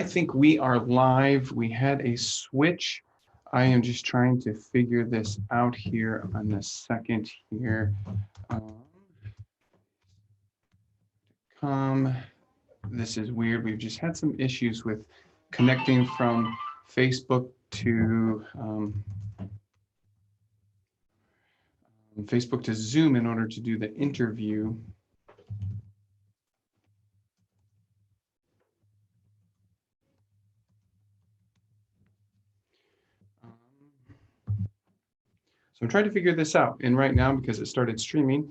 think we are live. We had a switch. I am just trying to figure this out here on the second here. This is weird. We've just had some issues with connecting from Facebook to Zoom in order to do the interview. So I'm trying to figure this out. And right now, because it started streaming,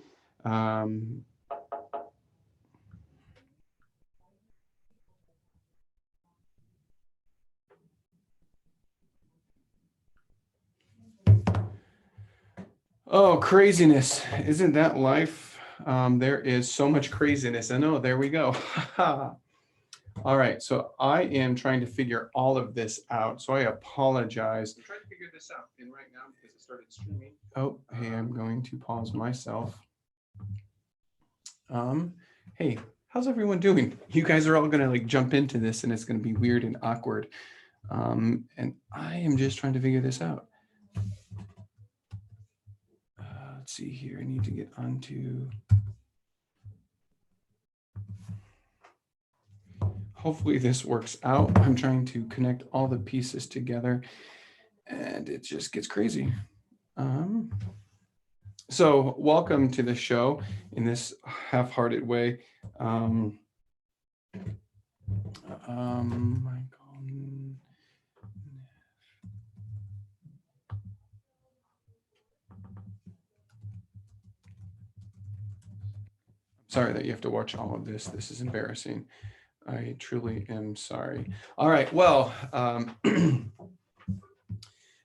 oh, craziness. Isn't that life? There is so much craziness. I know, there we go. All right, so I am trying to figure all of this out. So I apologize. I'm trying to figure this out. And right now, because it started streaming. Oh, hey, I'm going to pause myself. Hey, how's everyone doing? You guys are all gonna like jump into this and it's gonna be weird and awkward. And I am just trying to figure this out. Let's see here, I need to get onto. Hopefully this works out. I'm trying to connect all the pieces together and it just gets crazy. So welcome to the show in this half-hearted way. Sorry that you have to watch all of this. This is embarrassing. I truly am sorry. All right, well,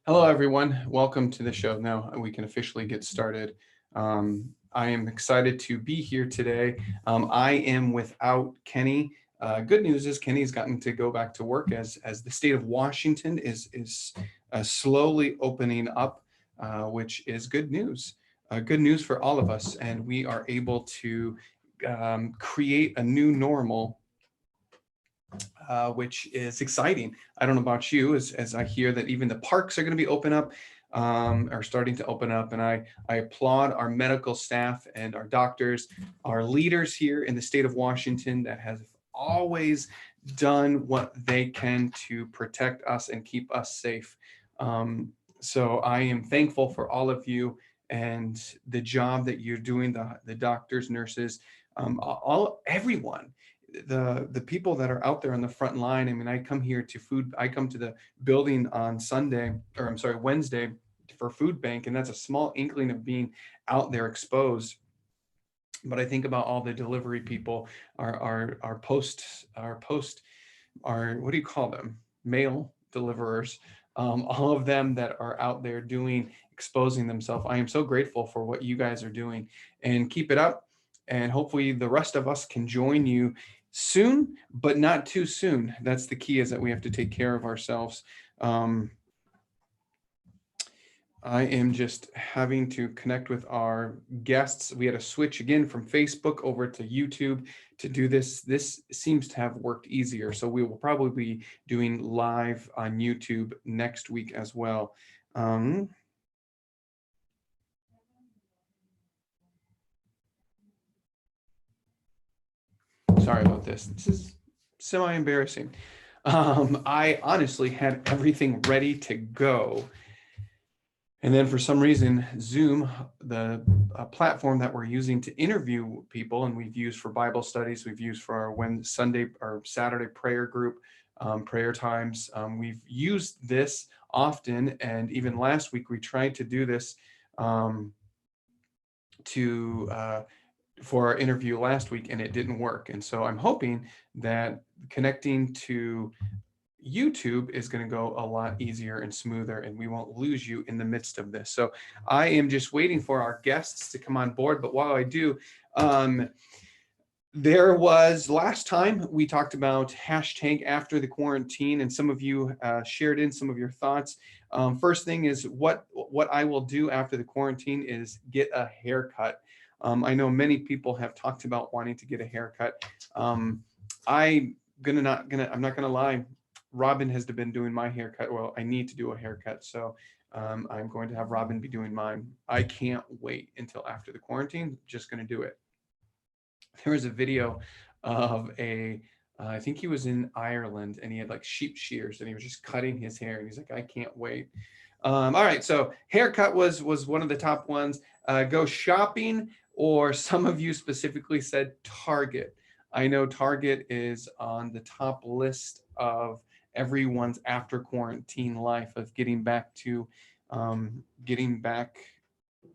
hello everyone. Welcome to the show. Now we can officially get started. I am excited to be here today. I am without Kenny. Good news is Kenny's gotten to go back to work as the state of Washington is slowly opening up, which is good news. Good news for all of us, and we are able to create a new normal, which is exciting. I don't know about you, as I hear that even the parks are going to be open up, are starting to open up, and I applaud our medical staff and our doctors, our leaders here in the state of Washington that have always done what they can to protect us and keep us safe. So I am thankful for all of you and the job that you're doing, the doctors, nurses, everyone. The people that are out there on the front line. I mean, I come to the building on Wednesday for food bank, and that's a small inkling of being out there exposed. But I think about all the delivery people, our what do you call them? Mail deliverers, all of them that are out there exposing themselves. I am so grateful for what you guys are doing, and keep it up. And hopefully the rest of us can join you soon, but not too soon. That's the key, is that we have to take care of ourselves. I am just having to connect with our guests. We had to switch again from Facebook over to YouTube to do this. This seems to have worked easier. So we will probably be doing live on YouTube next week as well. Sorry about this. This is semi-embarrassing. I honestly had everything ready to go. And then for some reason, Zoom, the platform that we're using to interview people, and we've used for Bible studies, we've used for our Sunday or Saturday prayer group, prayer times. We've used this often. And even last week, we tried to do this for our interview last week, and it didn't work. And so I'm hoping that connecting to YouTube is going to go a lot easier and smoother, and we won't lose you in the midst of this. So I am just waiting for our guests to come on board. But while I do, there was last time we talked about hashtag after the quarantine, and some of you shared in some of your thoughts. First thing is what I will do after the quarantine is get a haircut. I know many people have talked about wanting to get a haircut. I'm not gonna lie. Robin has been doing my haircut. Well, I need to do a haircut, so I'm going to have Robin be doing mine. I can't wait until after the quarantine. Just going to do it. There was a video of I think he was in Ireland, and he had like sheep shears, and he was just cutting his hair, and he's like, I can't wait. All right, so haircut was one of the top ones. Go shopping, or some of you specifically said Target. I know Target is on the top list of everyone's after quarantine life of getting back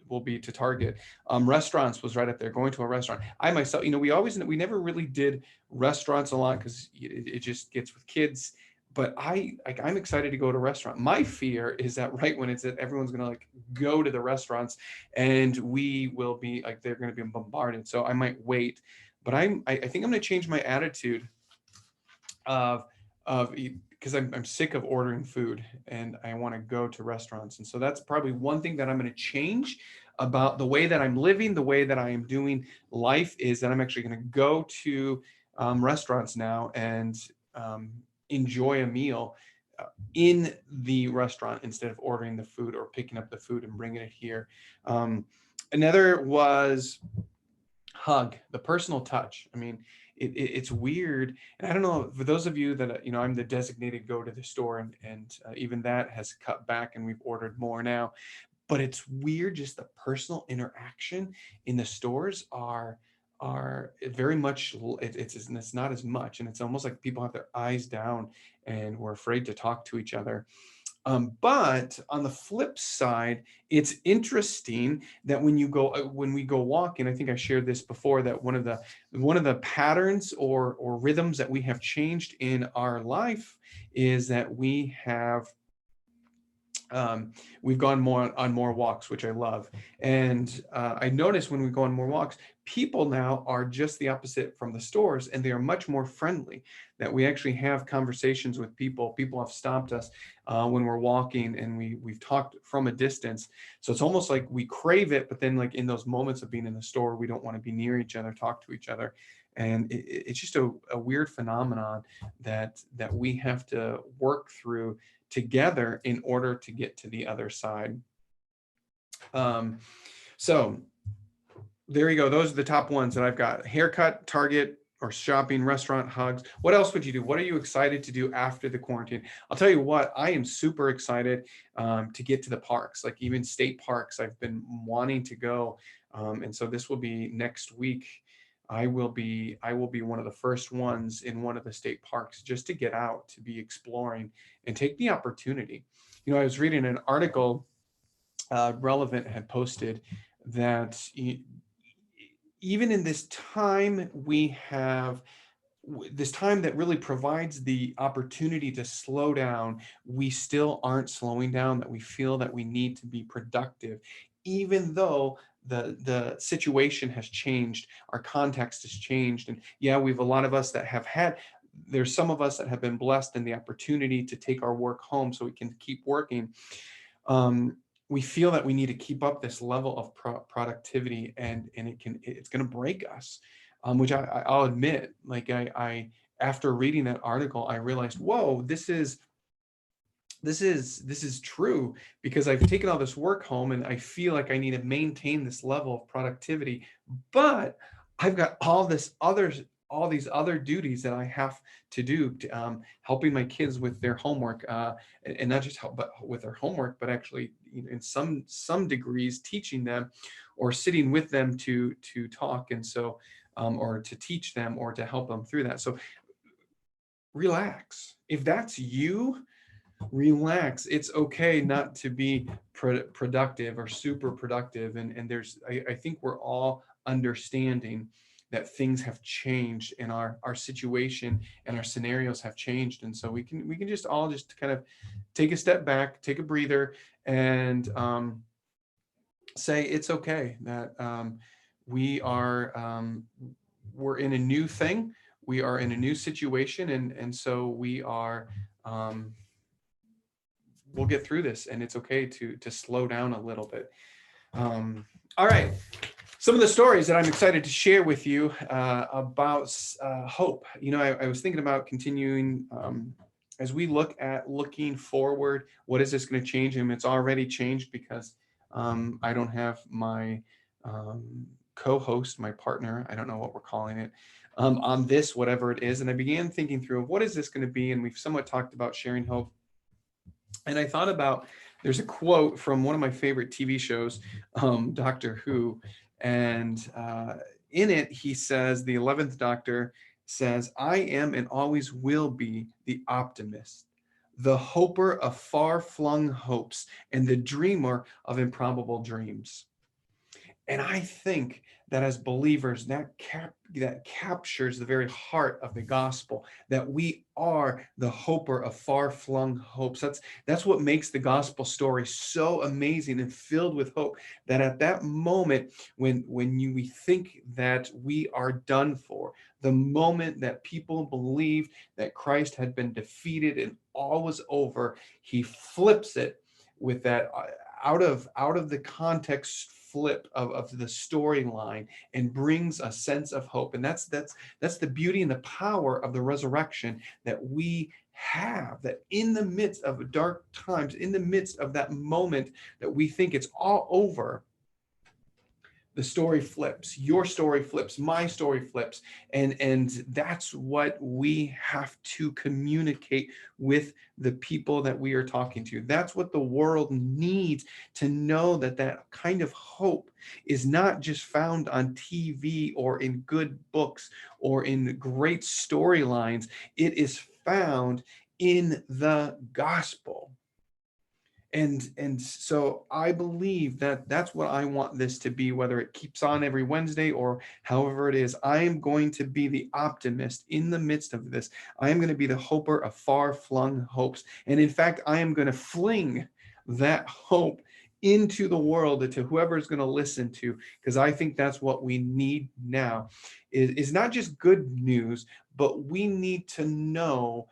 will be to Target. Restaurants was right up there, going to a restaurant. I myself, we never really did restaurants a lot because it just gets with kids. But I'm excited to go to a restaurant. My fear is that right when it's that everyone's gonna like go to the restaurants, and we will be like they're gonna be bombarded. So I might wait. But I think I'm gonna change my attitude of because I'm sick of ordering food, and I want to go to restaurants. And so that's probably one thing that I'm going to change about the way that I'm living, the way that I am doing life, is that I'm actually going to go to restaurants now and enjoy a meal in the restaurant instead of ordering the food or picking up the food and bringing it here. Another was hug, the personal touch. I mean, it's weird, and I don't know, for those of you that I'm the designated go to the store, and even that has cut back, and we've ordered more now. But it's weird, just the personal interaction in the stores are very much it's not as much, and it's almost like people have their eyes down and we're afraid to talk to each other. But on the flip side, it's interesting that when we go walking, I think I shared this before, that one of the patterns or rhythms that we have changed in our life is that we've gone more on more walks, which I love. And I notice when we go on more walks, people now are just the opposite from the stores, and they are much more friendly, that we actually have conversations with people. People have stopped us when we're walking, and we've talked from a distance. So it's almost like we crave it, but then like in those moments of being in the store, we don't want to be near each other, talk to each other. And it's just a weird phenomenon that we have to work through together in order to get to the other side. So there you go. Those are the top ones that I've got: haircut, Target, or shopping, restaurant, hugs. What else would you do? What are you excited to do after the quarantine? I'll tell you what, I am super excited to get to the parks, like even state parks. I've been wanting to go. And so this will be next week. I will be one of the first ones in one of the state parks, just to get out, to be exploring and take the opportunity. I was reading an article, Relevant had posted that even in this time this time that really provides the opportunity to slow down, we still aren't slowing down, that we feel that we need to be productive, even though the situation has changed, our context has changed. And yeah, we've a lot of us that there's some of us that have been blessed in the opportunity to take our work home so we can keep working. We feel that we need to keep up this level of productivity, and it's going to break us, which I'll admit, like I after reading that article, I realized, whoa, this is true, because I've taken all this work home and I feel like I need to maintain this level of productivity, but I've got all these other duties that I have to do, helping my kids with their homework, and not just help, but with their homework, but actually in some degrees teaching them, or sitting with them to talk, and so or to teach them, or to help them through that. So relax. If that's you, relax. It's okay not to be productive or super productive. And I think we're all understanding that things have changed, and our situation and our scenarios have changed. And so we can just all just kind of take a step back, take a breather, and say it's okay that we're in a new thing. We are in a new situation. And so we'll get through this, and it's okay to slow down a little bit. All right. Some of the stories that I'm excited to share with you about hope. I was thinking about continuing as we look at looking forward, what is this going to change? And it's already changed because I don't have my co-host, my partner, I don't know what we're calling it, on this, whatever it is. And I began thinking through what is this going to be? And we've somewhat talked about sharing hope. And I thought about, there's a quote from one of my favorite TV shows, Doctor Who. And in it, he says, the 11th Doctor says, I am and always will be the optimist, the hoper of far-flung hopes, and the dreamer of improbable dreams. And I think that as believers, that captures the very heart of the gospel, that we are the hoper of far-flung hopes. That's what makes the gospel story so amazing and filled with hope, that at that moment we think that we are done for, the moment that people believed that Christ had been defeated and all was over, he flips it with that out of the context flip of the storyline, and brings a sense of hope. And that's the beauty and the power of the resurrection, that we have, that in the midst of dark times, in the midst of that moment that we think it's all over, the story flips, your story flips, my story flips. And that's what we have to communicate with the people that we are talking to. That's what the world needs to know, that that kind of hope is not just found on TV or in good books or in great storylines. It is found in the gospel. And so I believe that that's what I want this to be, whether it keeps on every Wednesday or however it is. I am going to be the optimist in the midst of this. I am going to be the hoper of far-flung hopes. And in fact, I am going to fling that hope into the world, to whoever is going to listen to, because I think that's what we need now, is not just good news, but we need to know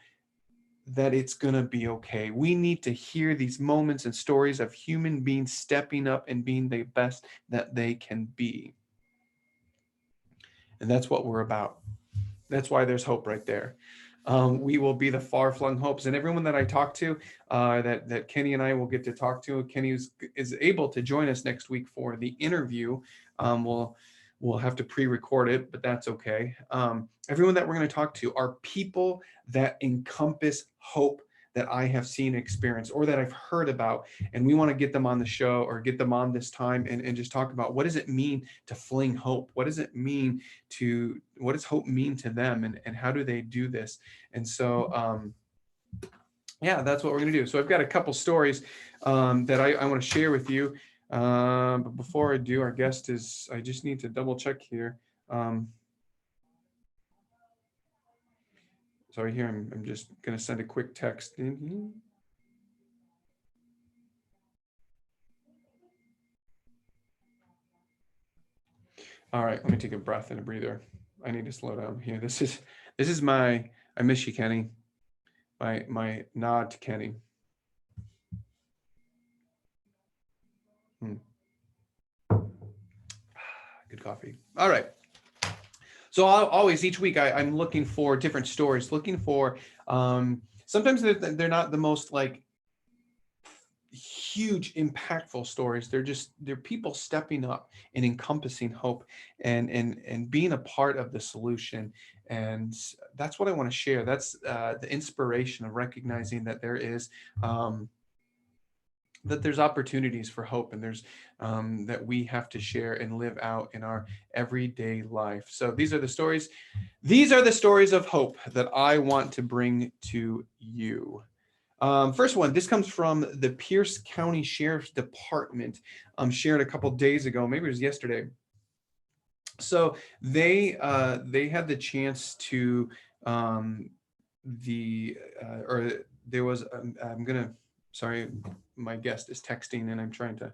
that it's going to be okay. We need to hear these moments and stories of human beings stepping up and being the best that they can be. And that's what we're about. That's why there's hope right there. We will be the far-flung hopes. And everyone that I talk to, that Kenny and I will get to talk to, Kenny is able to join us next week for the interview. We'll have to pre-record it, but that's okay. Everyone that we're going to talk to are people that encompass hope that I have seen and experienced, or that I've heard about. And we want to get them on the show, or get them on this time, and just talk about, what does it mean to fling hope? What does hope mean to them? And how do they do this? And so, yeah, that's what we're going to do. So I've got a couple stories that I want to share with you. But before I do, our guest I just need to double check here. Sorry, here, I'm just going to send a quick text in here. All right, let me take a breath and a breather. I need to slow down here. This is my, I miss you, Kenny. My nod to Kenny. Good coffee. All right. So always, each week, I'm looking for different stories, looking for, sometimes they're not the most like huge, impactful stories. They're people stepping up and encompassing hope, and being a part of the solution. And that's what I want to share. That's the inspiration of recognizing that there's opportunities for hope, and there's that we have to share and live out in our everyday life. So these are the stories of hope that I want to bring to you. First one, this comes from the Pierce County Sheriff's Department, shared a couple days ago, maybe it was yesterday. So they had the chance to there was sorry, my guest is texting, and I'm trying to,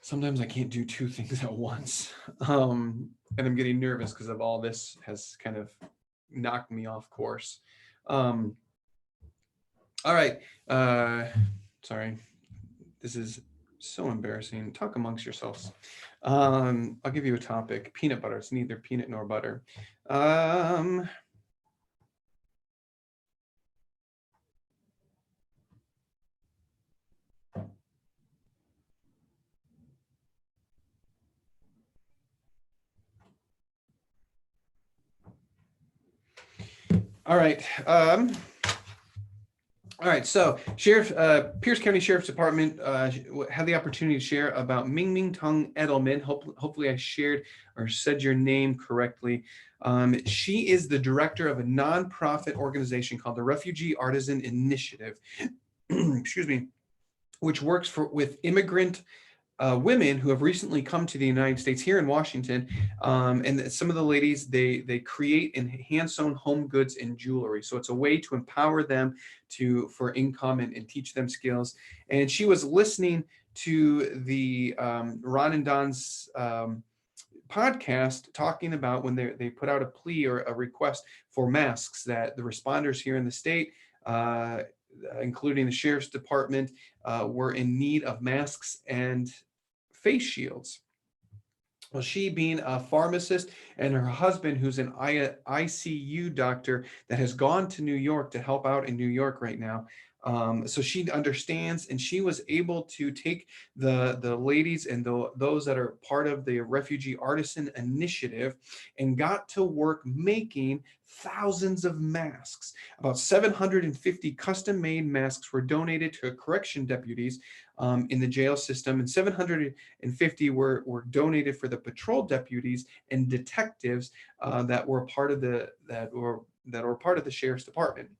sometimes I can't do two things at once. And I'm getting nervous because of all this has kind of knocked me off course. All right. Sorry. This is so embarrassing. Talk amongst yourselves. I'll give you a topic. Peanut butter. It's neither peanut nor butter. All right. All right, so Pierce County Sheriff's Department had the opportunity to share about Ming Ming Tung Edelman. Hopefully I shared or said your name correctly. She is the director of a nonprofit organization called the Refugee Artisan Initiative, excuse me, which works with immigrant women who have recently come to the United States here in Washington. And some of the ladies, they create and hand sewn home goods and jewelry. So it's a way to empower them for income and teach them skills. And she was listening to the Ron and Don's podcast talking about when they put out a plea or a request for masks that the responders here in the state, including the sheriff's department, were in need of masks and face shields. Well, she being a pharmacist and her husband, who's an ICU doctor that has gone to New York to help out in New York right now. So she understands, and she was able to take the ladies and those that are part of the Refugee Artisan Initiative and got to work making thousands of masks. About 750 custom-made masks were donated to correction deputies in the jail system, and 750 were donated for the patrol deputies and detectives that were part of the sheriff's department.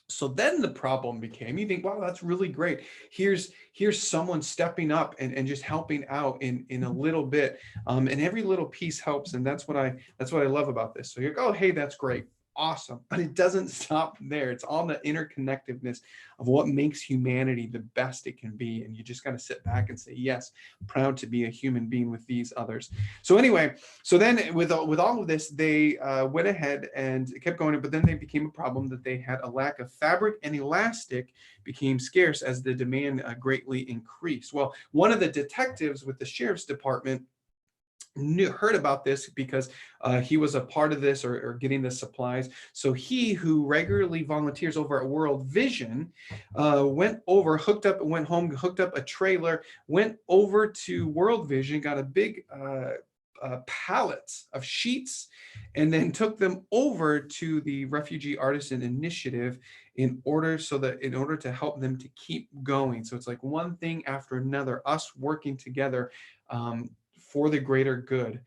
So then the problem became, you think, wow, that's really great. Here's someone stepping up and just helping out in a little bit. And every little piece helps. And that's what I love about this. So you're like, oh, hey, that's great. Awesome. But it doesn't stop there. It's all the interconnectedness of what makes humanity the best it can be. And you just got to sit back and say, yes, proud to be a human being with these others. So anyway, so then with all of this, they went ahead and kept going, but then they became a problem that they had a lack of fabric, and elastic became scarce as the demand greatly increased. Well, one of the detectives with the sheriff's department heard about this because he was a part of this or getting the supplies. So he, who regularly volunteers over at World Vision, went over, went home, hooked up a trailer, went over to World Vision, got a big pallets of sheets, and then took them over to the Refugee Artisan Initiative in order to help them to keep going. So it's like one thing after another, us working together for the greater good.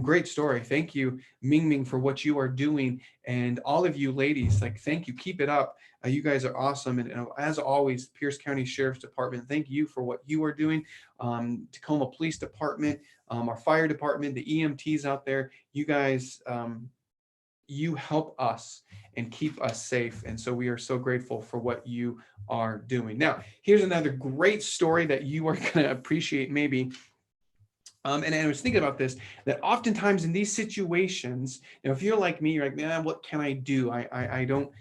Great story. Thank you, Ming Ming, for what you are doing. And all of you ladies, like, thank you. Keep it up. You guys are awesome. And as always, Pierce County Sheriff's Department, thank you for what you are doing. Tacoma Police Department, our fire department, the EMTs out there, you guys, you help us and keep us safe. And so we are so grateful for what you are doing. Now, here's another great story that you are going to appreciate maybe. And I was thinking about this, that oftentimes in these situations, if you're like me, you're like, man, what can I do? I don't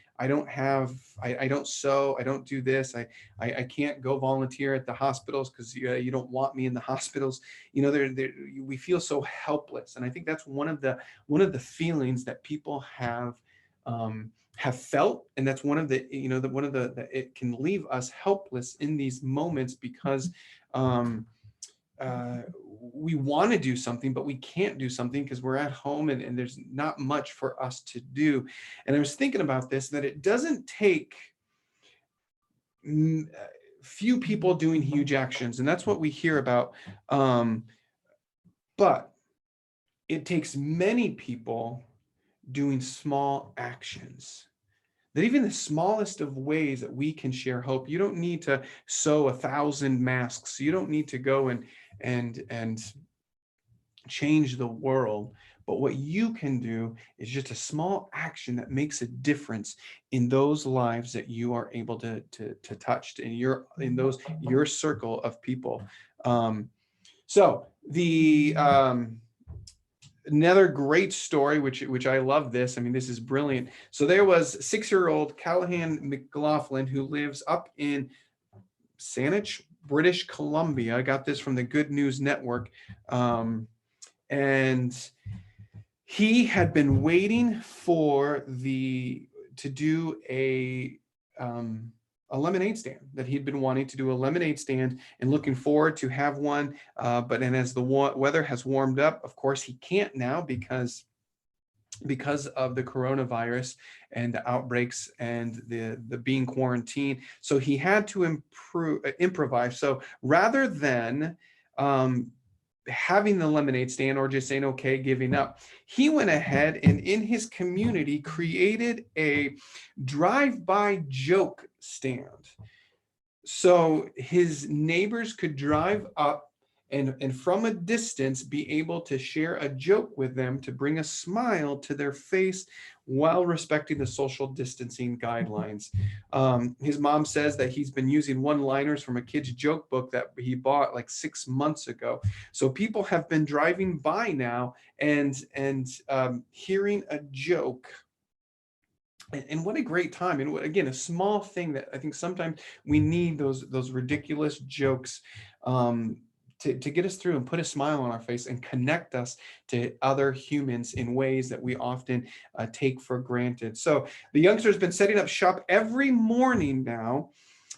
sew, I don't do this. I can't go volunteer at the hospitals because you don't want me in the hospitals. We feel so helpless. And I think that's one of the feelings that people have felt. And that's one of the, it can leave us helpless in these moments because, we want to do something, but we can't do something because we're at home and there's not much for us to do. And I was thinking about this, that it doesn't take few people doing huge actions, and that's what we hear about. But it takes many people doing small actions. That even the smallest of ways that we can share hope. You don't need to sew 1,000 masks. You don't need to go and change the world. But what you can do is just a small action that makes a difference in those lives that you are able to touch in your circle of people. So the another great story, which I love this. I mean, this is brilliant. So there was 6-year-old Callahan Mclaughlin who lives up in Saanich, British Columbia. I got this from the Good News Network. And he had been waiting to do a lemonade stand, that he'd been wanting to do a lemonade stand and looking forward to have one. But as the weather has warmed up, of course, he can't now because of the coronavirus. and the outbreaks and the being quarantined. So he had to improvise. So rather than having the lemonade stand or just saying, okay, giving up, he went ahead and in his community created a drive-by joke stand. So his neighbors could drive up and from a distance be able to share a joke with them to bring a smile to their face while respecting the social distancing guidelines. His mom says that he's been using one-liners from a kid's joke book that he bought like 6 months ago. So people have been driving by now and hearing a joke. And what a great time. And again, a small thing that I think sometimes we need those ridiculous jokes to get us through and put a smile on our face and connect us to other humans in ways that we often take for granted. So the youngster's been setting up shop every morning now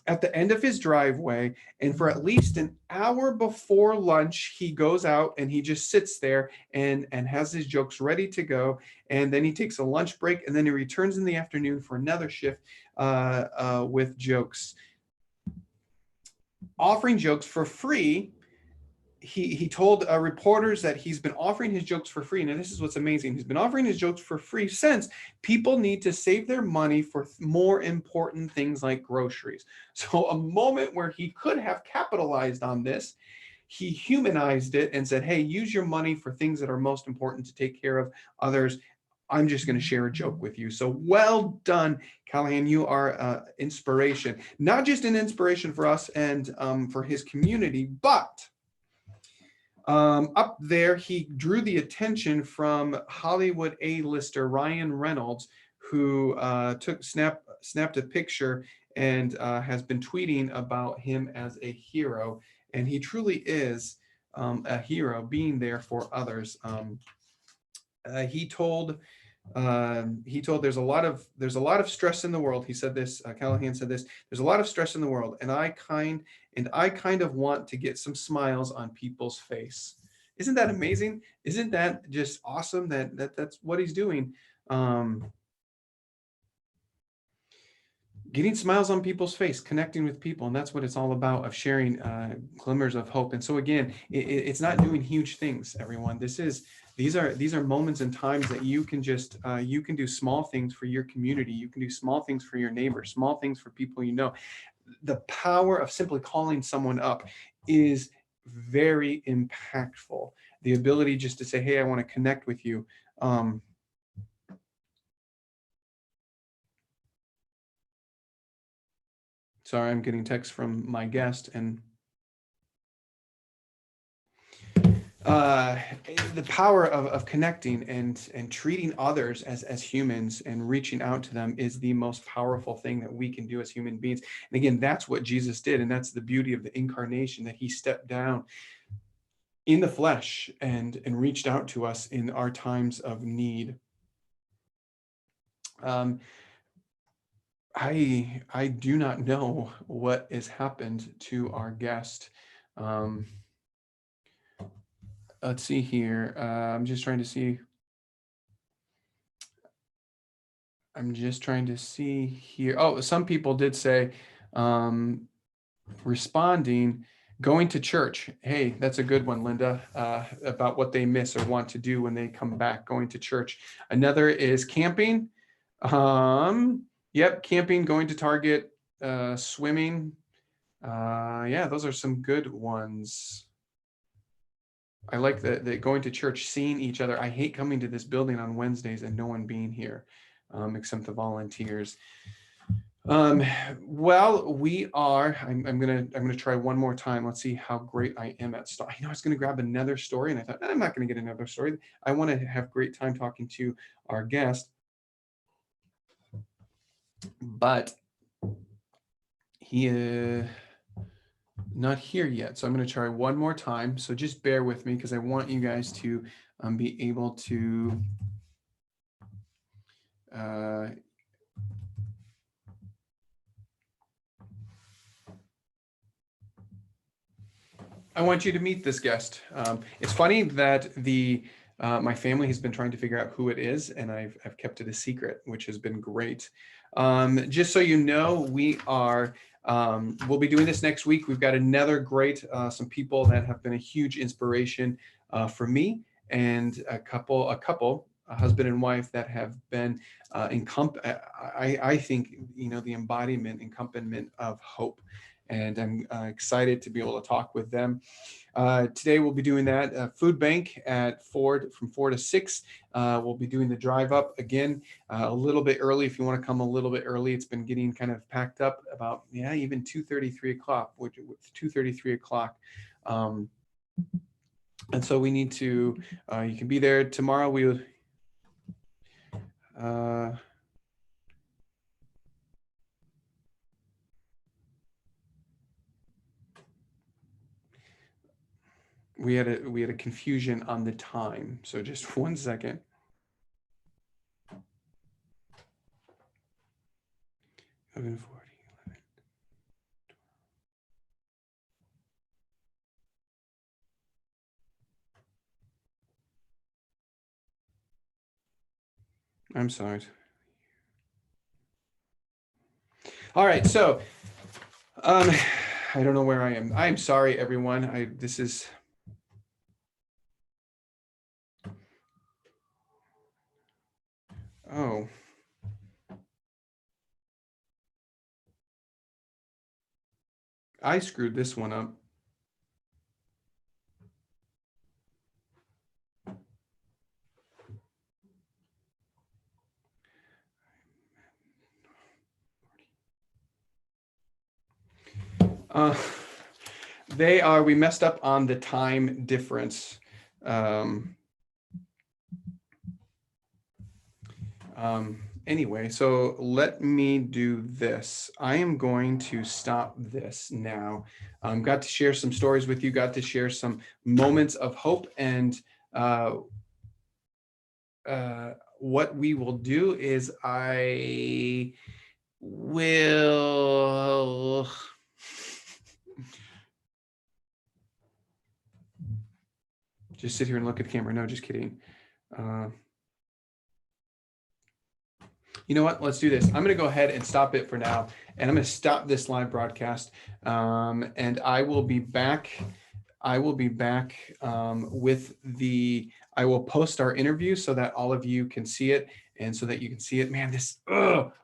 at the end of his driveway, and for at least an hour before lunch he goes out and he just sits there and has his jokes ready to go, and then he takes a lunch break and then he returns in the afternoon for another shift with jokes, offering jokes for free. He told reporters that he's been offering his jokes for free. Now, this is what's amazing. He's been offering his jokes for free since people need to save their money for more important things like groceries. So a moment where he could have capitalized on this, he humanized it and said, hey, use your money for things that are most important to take care of others. I'm just going to share a joke with you. So well done, Callahan. You are inspiration, not just an inspiration for us and for his community, but up there, he drew the attention from Hollywood A-lister Ryan Reynolds, who snapped a picture and has been tweeting about him as a hero. And he truly is a hero, being there for others. He told there's a lot of stress in the world. He said this, Callahan said this, there's a lot of stress in the world, and I kind of want to get some smiles on people's face. Isn't that amazing? Isn't that just awesome that's what he's doing? Getting smiles on people's face, connecting with people, and that's what it's all about, of sharing glimmers of hope. And so again, it's not doing huge things, everyone. These are moments and times that you can just you can do small things for your community. You can do small things for your neighbors, small things for people you know. The power of simply calling someone up is very impactful. The ability just to say, hey, I want to connect with you. Sorry, I'm getting text from my guest, and the power of connecting and treating others as humans and reaching out to them is the most powerful thing that we can do as human beings. And again, that's what Jesus did, and that's the beauty of the incarnation, that he stepped down in the flesh and reached out to us in our times of need. I do not know what has happened to our guest. Let's see here. I'm just trying to see here. Oh, some people did say, responding, going to church. Hey, that's a good one, Linda, about what they miss or want to do when they come back, going to church. Another is camping. Yep, camping, going to Target, swimming. Yeah, those are some good ones. I like the going to church, seeing each other. I hate coming to this building on Wednesdays and no one being here, except the volunteers. Well, I'm gonna try one more time. Let's see how great I am at story. I was gonna grab another story, and I thought, I'm not gonna get another story. I want to have great time talking to our guest, but he is not here yet. So I'm going to try one more time. So just bear with me, because I want you guys to be able to I want you to meet this guest. It's funny that the My family has been trying to figure out who it is, and I've kept it a secret, which has been great. Just so you know, we'll be doing this next week. We've got another great, some people that have been a huge inspiration for me, and a husband and wife that have been I think, the embodiment, accompaniment of hope. And I'm excited to be able to talk with them. Today we'll be doing that food bank at from 4 to 6. We'll be doing the drive up again a little bit early. If you want to come a little bit early, it's been getting kind of packed up about, even 2:30, 3 o'clock, which 2:30, 3 o'clock. And so we need to, you can be there tomorrow. We had a confusion on the time. So just 1 second. 11:40. I'm sorry. All right, so I don't know where I am. I'm sorry, everyone. Oh. I screwed this one up. We messed up on the time difference. Anyway, so let me do this. I am going to stop this now. Got to share some stories with you, got to share some moments of hope, and what we will do is I will just sit here and look at the camera. No, just kidding. You know what? Let's do this. I'm going to go ahead and stop it for now, and I'm going to stop this live broadcast. And I will be back. I will post our interview so that all of you can see it, and so that you can see it. Man,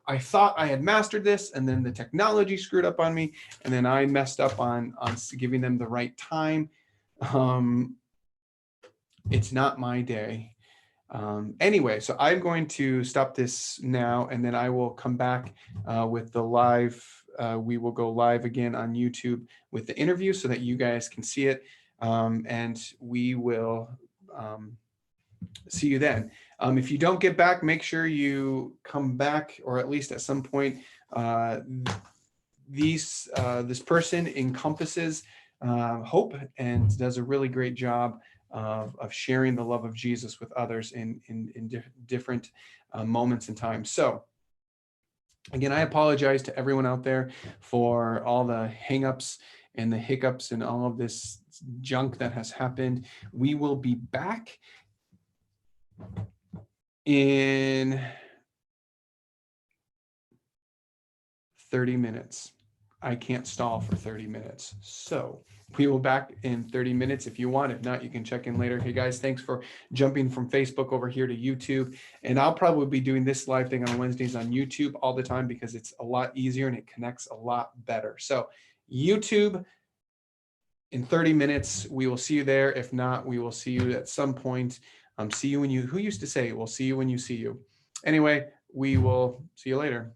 I thought I had mastered this, and then the technology screwed up on me, and then I messed up on giving them the right time. It's not my day. Anyway, so I'm going to stop this now, and then I will come back with the live. We will go live again on YouTube with the interview so that you guys can see it, and we will see you then. If you don't get back, make sure you come back, or at least at some point. This person encompasses hope and does a really great job of sharing the love of Jesus with others in different moments and times. So again, I apologize to everyone out there for all the hangups and the hiccups and all of this junk that has happened. We will be back in 30 minutes. I can't stall for 30 minutes. So we will back in 30 minutes if you want. If not, you can check in later. Hey guys, thanks for jumping from Facebook over here to YouTube. And I'll probably be doing this live thing on Wednesdays on YouTube all the time because it's a lot easier and it connects a lot better. So YouTube in 30 minutes, we will see you there. If not, we will see you at some point. See you when you, who used to say, we'll see you when you see you. Anyway, we will see you later.